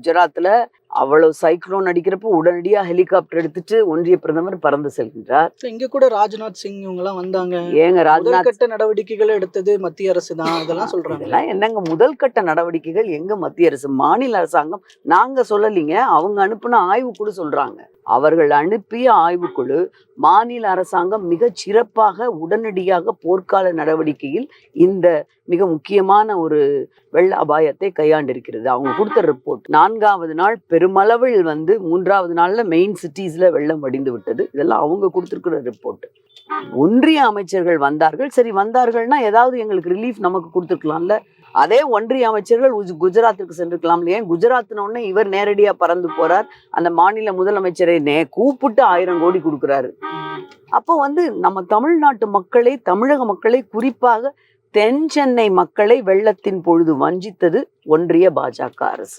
குஜராத்ல அவ்வளவு சைக்ளோன் அடிக்கிறப்போ உடனடியா ஹெலிகாப்டர் எடுத்துட்டு ஒன்றிய பிரதமர் பறந்து செல்கின்றார். இங்க கூட ராஜ்நாத் சிங் இவங்க எல்லாம் வந்தாங்க. ஏங்க முதல் ராஜ்நாத் கட்ட நடவடிக்கைகள் எடுத்தது மத்திய அரசு தான், இதெல்லாம் சொல்றாங்க. இதெல்லாம் என்னங்க முதல் கட்ட நடவடிக்கைகள்? எங்க மத்திய அரசு, மாநில அரசாங்கம். நாங்க சொல்லலீங்க, அவங்க அனுப்புன ஆய்வுக்குழு சொல்றாங்க. அவர்கள் அனுப்பிய ஆய்வுக்குழு மாநில அரசாங்கம் மிகச் சிறப்பாக உடனடியாக போர்க்கால நடவடிக்கையில் இந்த மிக முக்கியமான ஒரு வெள்ள அபாயத்தை கையாண்டிருக்கிறது. அவங்க கொடுத்த ரிப்போர்ட் 4வது நாள் பெருமளவில் வந்து 3வது நாள்ல மெயின் சிட்டிஸ்ல வெள்ளம் வடிந்து விட்டது. இதெல்லாம் அவங்க கொடுத்திருக்கிற ரிப்போர்ட். ஒன்றிய அமைச்சர்கள் வந்தார்கள். சரி, வந்தார்கள்னா ஏதாவது எங்களுக்கு ரிலீஃப் நமக்கு கொடுத்துருக்கலாம்ல. அதே ஒன்றிய அமைச்சர்கள் குஜராத்துக்கு சென்றிருக்கலாம். ஏன் குஜராத்ன உடனே இவர் நேரடியா பறந்து போறார், அந்த மாநில முதலமைச்சரை கூப்பிட்டு 1000 கோடி கொடுக்குறாரு. அப்போ வந்து நம்ம தமிழ்நாட்டு மக்களை, தமிழக மக்களை, குறிப்பாக தென் சென்னை மக்களை வெள்ளத்தின் பொழுது வஞ்சித்தது ஒன்றிய பாஜக அரசு.